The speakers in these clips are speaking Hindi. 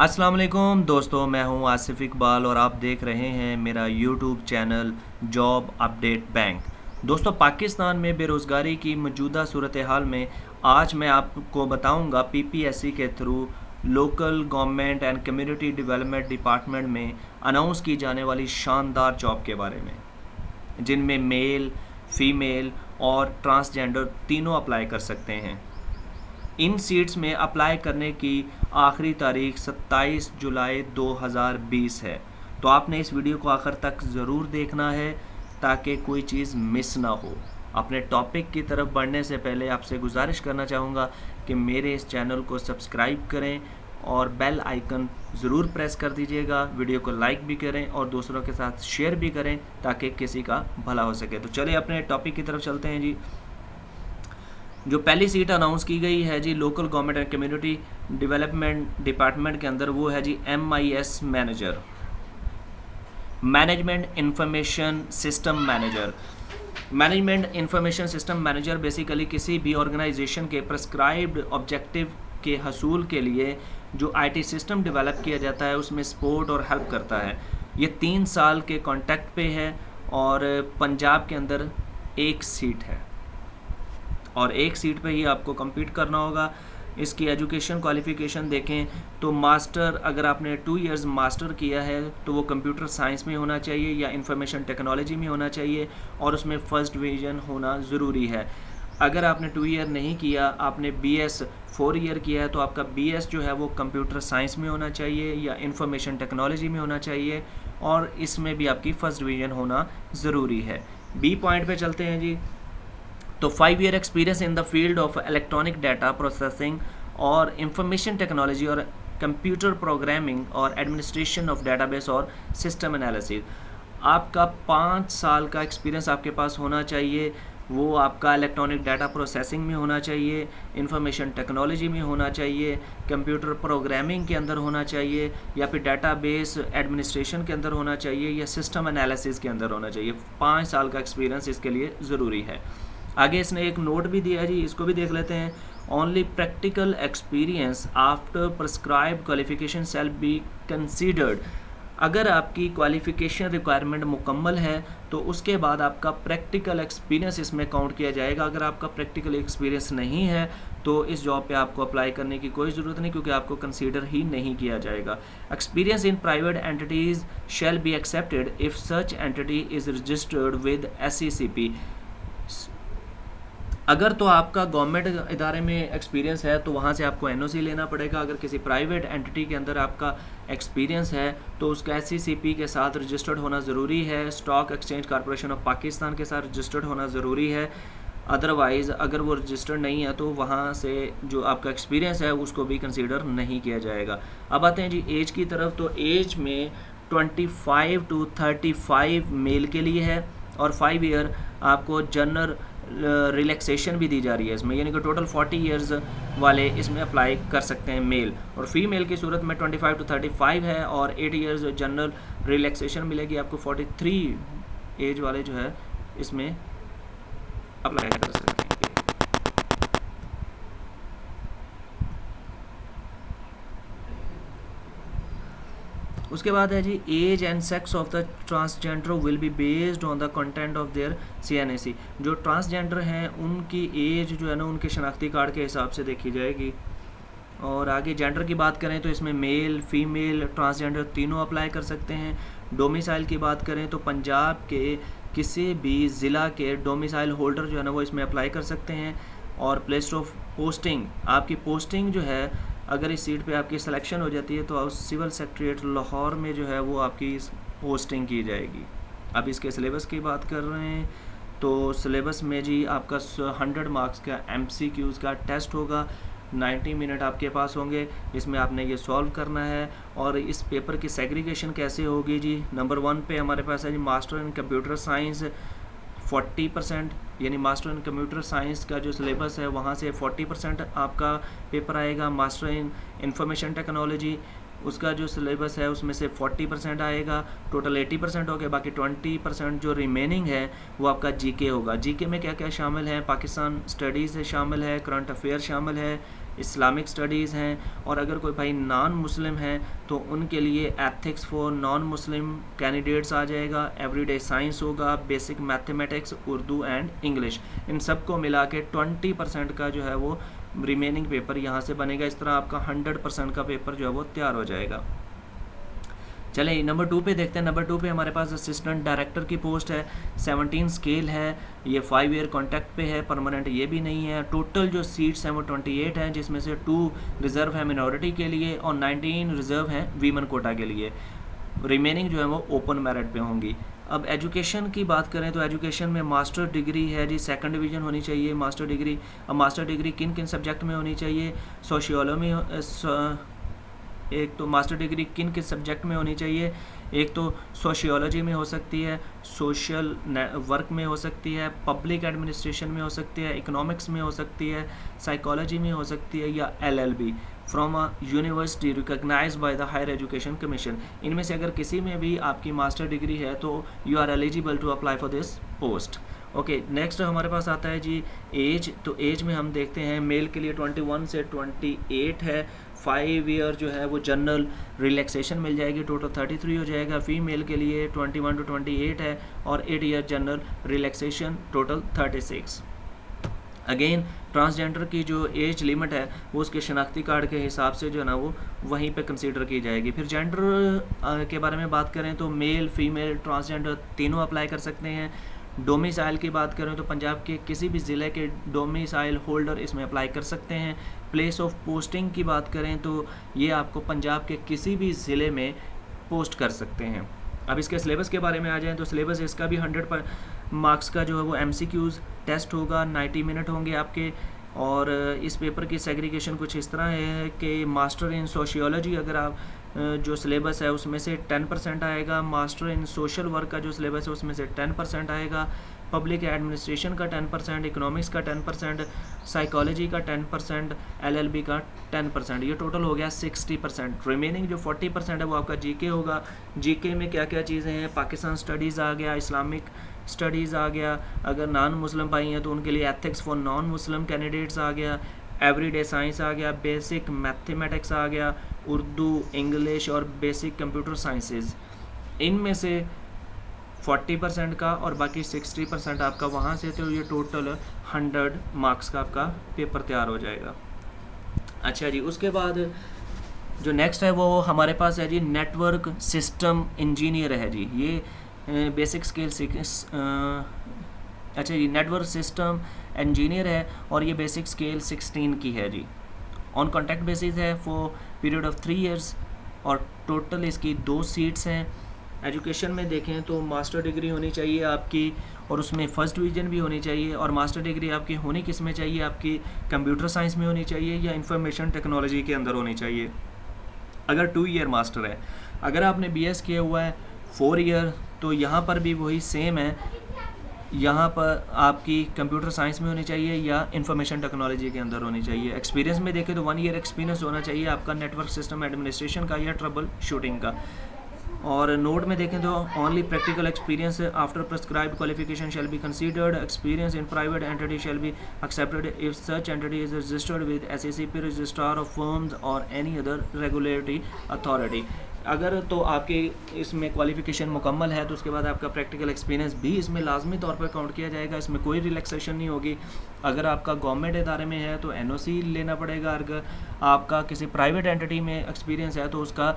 अस्सलाम वालेकुम दोस्तों, मैं हूं आसिफ इकबाल और आप देख रहे हैं मेरा YouTube channel job update bank. दोस्तों, पाकिस्तान में बेरोज़गारी की मौजूदा सूरत हाल में आज मैं आपको बताऊंगा पीपीएससी के through local government and community development department में अनाउंस की जाने वाली शानदार जॉब के बारे में, जिनमें मेल, फीमेल और ट्रांसजेंडर तीनों अप्लाई कर सकते हैं। इन सीट्स में अप्लाई करने की आखिरी तारीख 27 जुलाई 2020 है। तो आपने इस वीडियो को आखिर तक ज़रूर देखना है ताकि कोई चीज़ मिस ना हो। अपने टॉपिक की तरफ बढ़ने से पहले आपसे गुजारिश करना चाहूँगा कि मेरे इस चैनल को सब्सक्राइब करें और बेल आइकन ज़रूर प्रेस कर दीजिएगा। वीडियो को लाइक भी करें और दूसरों के साथ शेयर भी करें ताकि किसी का भला हो सके। तो चलिए अपने टॉपिक की तरफ चलते हैं जी। जो पहली सीट अनाउंस की गई है जी local government and community development department के अंदर, वो है जी MIS manager, management information system manager. Management information system manager basically किसी भी ऑर्गेनाइजेशन के प्रेस्क्राइब्ड ऑब्जेक्टिव के हसूल के लिए जो IT सिस्टम डेवलप किया जाता है उसमें सपोर्ट और हेल्प करता है। ये 3 साल के कॉन्ट्रैक्ट पे है और पंजाब के अंदर एक सीट है और एक सीट पे ही आपको compete करना होगा। इसकी एजुकेशन क्वालिफ़िकेशन देखें तो मास्टर, अगर आपने 2 इयर्स मास्टर किया है तो वो कंप्यूटर साइंस में होना चाहिए या इंफॉर्मेशन टेक्नोलॉजी में होना चाहिए और उसमें फर्स्ट डिवीज़न होना ज़रूरी है। अगर आपने 2 ईयर नहीं किया, आपने BS 4 ईयर किया है तो आपका BS जो है वो कंप्यूटर साइंस में होना चाहिए या इंफॉर्मेशन टेक्नोलॉजी में होना चाहिए और इसमें भी आपकी फ़र्स्ट डिवीज़न होना ज़रूरी है। B पॉइंट पे चलते हैं जी। तो 5 year experience in the field of electronic data processing और इंफॉर्मेशन टेक्नोलॉजी और कंप्यूटर प्रोग्रामिंग और एडमिनिस्ट्रेशन ऑफ डेटाबेस और सिस्टम एनालिसिस। आपका 5 साल का एक्सपीरियंस आपके पास होना चाहिए। वो आपका इलेक्ट्रॉनिक डाटा प्रोसेसिंग में होना चाहिए, इंफॉर्मेशन टेक्नोलॉजी में होना चाहिए, कंप्यूटर प्रोग्रामिंग के अंदर होना चाहिए या फिर डेटाबेस एडमिनिस्ट्रेशन के अंदर होना चाहिए या सिस्टम एनालिसिस के अंदर होना चाहिए। 5 साल का एक्सपीरियंस इसके लिए ज़रूरी है। आगे इसने एक नोट भी दिया जी, इसको भी देख लेते हैं। Only practical experience after prescribed qualification shall be considered. अगर आपकी क्वालिफिकेशन रिक्वायरमेंट मुकम्मल है तो उसके बाद आपका प्रैक्टिकल एक्सपीरियंस इसमें काउंट किया जाएगा। अगर आपका प्रैक्टिकल एक्सपीरियंस नहीं है तो इस जॉब पे आपको अप्लाई करने की कोई ज़रूरत नहीं, क्योंकि आपको कंसीडर ही नहीं किया जाएगा। Experience in private entities shall be accepted if such entity is registered with SECP। अगर तो आपका गवर्नमेंट इदारे में एक्सपीरियंस है तो वहाँ से आपको NOC लेना पड़ेगा। अगर किसी प्राइवेट एंटिटी के अंदर आपका एक्सपीरियंस है तो उसका SECP के साथ रजिस्टर्ड होना ज़रूरी है, stock exchange corporation of Pakistan के साथ रजिस्टर्ड होना ज़रूरी है। अदरवाइज़ अगर वो रजिस्टर्ड नहीं है तो वहाँ से जो आपका एक्सपीरियंस है उसको भी कंसीडर नहीं किया जाएगा। अब आते हैं जी एज की तरफ। तो एज में 25 to 35 मेल के लिए है और 5 ईयर आपको जनरल रिलैक्सेशन भी दी जा रही है इसमें, यानी कि टोटल 40 इयर्स वाले इसमें अप्लाई कर सकते हैं मेल। और फीमेल की सूरत में 25 to 35 है और 8 इयर्स जनरल रिलैक्सेशन मिलेगी आपको। 43 एज वाले जो है इसमें अप्लाई कर सकते हैं। उसके बाद है जी age and sex of the transgender will be based on the content of their CNAC। जो ट्रांसजेंडर हैं उनकी एज जो है ना उनके शनाख्ती कार्ड के हिसाब से देखी जाएगी। और आगे जेंडर की बात करें तो इसमें मेल, फीमेल, ट्रांसजेंडर तीनों अप्लाई कर सकते हैं। डोमिसाइल की बात करें तो पंजाब के किसी भी ज़िला के डोमिसाइल होल्डर जो है ना वो इसमें अप्लाई कर सकते हैं। और प्लेस ऑफ पोस्टिंग, आपकी पोस्टिंग जो है अगर इस सीट पे आपकी सिलेक्शन हो जाती है तो सिविल सेक्रेटरीट लाहौर में जो है वो आपकी पोस्टिंग की जाएगी। अब इसके सिलेबस की बात कर रहे हैं तो सिलेबस में जी आपका 100 मार्क्स का MCQs का टेस्ट होगा। 90 मिनट आपके पास होंगे, इसमें आपने ये सॉल्व करना है। और इस पेपर की सेग्रीगेशन कैसे होगी जी। नंबर 1 पे हमारे पास है जी मास्टर इन कंप्यूटर साइंस 40%, यानी मास्टर इन कंप्यूटर साइंस का जो सिलेबस है वहाँ से 40% आपका पेपर आएगा। मास्टर इन इंफॉर्मेशन टेक्नोलॉजी उसका जो सिलेबस है उसमें से 40% आएगा, टोटल 80% हो गया। बाकी 20% जो रिमेनिंग है वो आपका GK होगा। GK में क्या क्या शामिल है, पाकिस्तान स्टडीज़ शामिल है, करंट अफेयर शामिल है, इस्लामिक स्टडीज़ हैं, और अगर कोई भाई नॉन मुस्लिम है तो उनके लिए ethics for non Muslim candidates आ जाएगा, एवरीडे साइंस होगा, basic mathematics, Urdu and English. इन सब को मिला के 20% का जो है वो रिमेनिंग पेपर यहाँ से बनेगा। इस तरह आपका 100% का पेपर जो है वो तैयार हो जाएगा। चलिए नंबर 2 पे देखते हैं। नंबर 2 पे हमारे पास असिस्टेंट डायरेक्टर की पोस्ट है, 17 स्केल है, ये 5 ईयर कॉन्ट्रैक्ट पे है, परमानेंट ये भी नहीं है। टोटल जो सीट्स हैं वो 28 हैं, जिसमें से 2 रिज़र्व है मिनॉरिटी के लिए और 19 रिज़र्व हैं वीमेन कोटा के लिए। रिमेनिंग जो है वो ओपन मेरिट पे होंगी। अब एजुकेशन की बात करें तो एजुकेशन में मास्टर डिग्री है जी, 2nd डिवीज़न होनी चाहिए मास्टर डिग्री। अब मास्टर डिग्री किन किन सब्जेक्ट में होनी चाहिए? सोशियोलॉजी में एक तो मास्टर डिग्री किन किस सब्जेक्ट में होनी चाहिए? एक तो सोशियोलॉजी में हो सकती है, सोशल वर्क में हो सकती है, पब्लिक एडमिनिस्ट्रेशन में हो सकती है, इकोनॉमिक्स में हो सकती है, साइकोलॉजी में हो सकती है, या LLB from a university recognised by the higher education commission. इनमें से अगर किसी में भी आपकी मास्टर डिग्री है तो you are eligible to apply for this post. Okay, next हमारे पास आता है जी एज। तो एज में हम देखते हैं मेल के लिए 21 से 28 है, 5 ईयर जो है वो जनरल रिलैक्सेशन मिल जाएगी, टोटल 33 हो जाएगा। फीमेल के लिए 21 to 28 है और 8 year general relaxation, total 36। Again transgender की जो एज लिमिट है वो उसके शनाख्ती कार्ड के हिसाब से जो है ना वो वहीं पे कंसीडर की जाएगी। फिर जेंडर के बारे में बात करें तो मेल, फीमेल, ट्रांसजेंडर तीनों अप्लाई कर सकते हैं। डोमिसाइल की बात करें तो पंजाब के किसी भी ज़िले के डोमिसाइल होल्डर इसमें अप्लाई कर सकते हैं। प्लेस ऑफ पोस्टिंग की बात करें तो ये आपको पंजाब के किसी भी ज़िले में पोस्ट कर सकते हैं। अब इसके सिलेबस के बारे में आ जाएं तो सिलेबस इसका भी 100 मार्क्स का जो है वो MCQs टेस्ट होगा, 90 मिनट होंगे आपके। और इस पेपर की सेग्रीगेशन कुछ इस तरह है कि मास्टर इन सोशियोलॉजी अगर आप जो सिलेबस है उसमें से 10% आएगा, मास्टर इन सोशल वर्क का जो सिलेबस है उसमें से 10% आएगा, पब्लिक एडमिनिस्ट्रेशन का 10%, इकोनॉमिक्स का 10%, साइकोलॉजी का 10%, LLB का 10%, ये टोटल हो गया 60%। रिमेनिंग जो 40% है वो आपका GK होगा। GK में क्या क्या चीज़ें हैं? पाकिस्तान स्टडीज़ आ गया, इस्लामिक स्टडीज़ आ गया, अगर नॉन मुस्लिम भाई हैं तो उनके लिए ethics for non Muslim candidates आ गया, एवरीडे साइंस आ गया, बेसिक मैथमेटिक्स आ गया, उर्दू, इंग्लिश और बेसिक कंप्यूटर साइंसेज। इनमें से 40% का और बाकी 60% आपका वहाँ से, तो ये टोटल 100 मार्क्स का आपका पेपर तैयार हो जाएगा। अच्छा जी, उसके बाद जो नेक्स्ट है वो हमारे पास है जी नेटवर्क सिस्टम इंजीनियर है जी। ये बेसिक स्किल अच्छा जी नेटवर्क सिस्टम इंजीनियर है और ये बेसिक स्केल 16 की है जी। ऑन कॉन्ट्रैक्ट बेसिस है फॉर पीरियड ऑफ 3 इयर्स और टोटल इसकी 2 सीट्स हैं। एजुकेशन में देखें तो मास्टर डिग्री होनी चाहिए आपकी और उसमें फर्स्ट डिवीज़न भी होनी चाहिए, और मास्टर डिग्री आपकी होनी किस में चाहिए? आपकी कंप्यूटर साइंस में होनी चाहिए या इंफॉर्मेशन टेक्नोलॉजी के अंदर होनी चाहिए अगर 2 ईयर मास्टर है। अगर आपने BS किया हुआ है 4 ईयर तो यहाँ पर भी वही सेम है, यहाँ पर आपकी कंप्यूटर साइंस में होनी चाहिए या इंफॉर्मेशन टेक्नोलॉजी के अंदर होनी चाहिए। एक्सपीरियंस में देखें तो 1 ईयर एक्सपीरियंस होना चाहिए आपका नेटवर्क सिस्टम एडमिनिस्ट्रेशन का या ट्रबल शूटिंग का। और नोट में देखें तो only practical experience after prescribed qualification shall be considered, experience in private entity shall be accepted if such entity is registered with SACP registrar of firms और एनी अदर रेगुलेटरी अथॉरिटी। अगर तो आपके इसमें क्वालिफिकेशन मुकम्मल है तो उसके बाद आपका प्रैक्टिकल एक्सपीरियंस भी इसमें लाजमी तौर पर काउंट किया जाएगा, इसमें कोई रिलैक्सेशन नहीं होगी। अगर आपका गवर्नमेंट इदारे में है तो NOC लेना पड़ेगा, अगर आपका किसी प्राइवेट एंटिटी में एक्सपीरियंस है तो उसका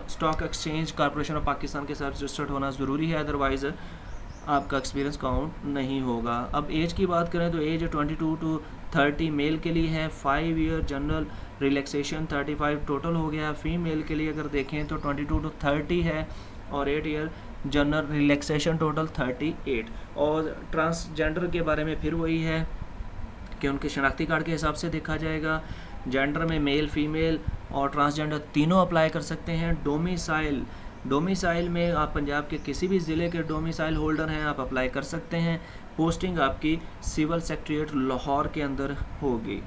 stock exchange corporation of Pakistan के साथ रजिस्टर्ड होना ज़रूरी है, अदरवाइज़ आपका एक्सपीरियंस काउंट नहीं होगा। अब एज की बात करें तो एज 22 to 30 मेल के लिए है, 5 ईयर जनरल रिलैक्सेशन 35 टोटल हो गया। फीमेल के लिए अगर देखें तो 22 to 30 है और 8 ईयर जनरल रिलैक्सेशन टोटल 38। और ट्रांसजेंडर के बारे में फिर वही है कि उनके शनाख्ती कार्ड के हिसाब से देखा जाएगा। जेंडर में मेल, फीमेल और ट्रांसजेंडर तीनों अप्लाई कर सकते हैं। डोमिसाइल में आप पंजाब के किसी भी ज़िले के डोमिसाइल होल्डर हैं, आप अप्लाई कर सकते हैं। पोस्टिंग आपकी सिविल सेक्रेटेरिएट लाहौर के अंदर होगी।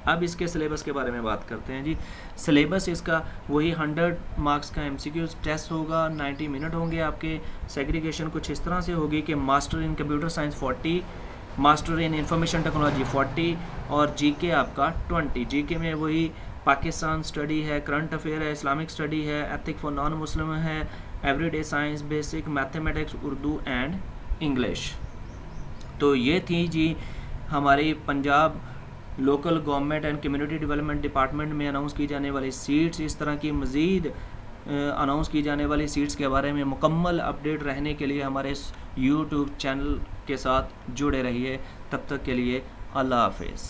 अब इसके सिलेबस के बारे में बात करते हैं जी। सिलेबस इसका वही 100 मार्क्स का MCQ टेस्ट होगा, 90 मिनट होंगे आपके। सेग्रीगेशन कुछ इस तरह से होगी कि master in computer science 40, master in information technology 40 और जीके आपका 20। जीके में वही पाकिस्तान स्टडी है, करंट अफेयर है, इस्लामिक स्टडी है, एथिक फॉर नॉन मुस्लिम है, everyday science, basic mathematics, Urdu and English. तो ये थी जी हमारी Punjab local government and community development department में अनाउंस की जाने वाली सीट्स। इस तरह की मज़ीद अनाउंस की जाने वाली सीट्स के बारे में मुकम्मल अपडेट रहने के लिए हमारे इस यूट्यूब चैनल के साथ जुड़े रहिए। तब तक के लिए अल्लाह हाफिज़।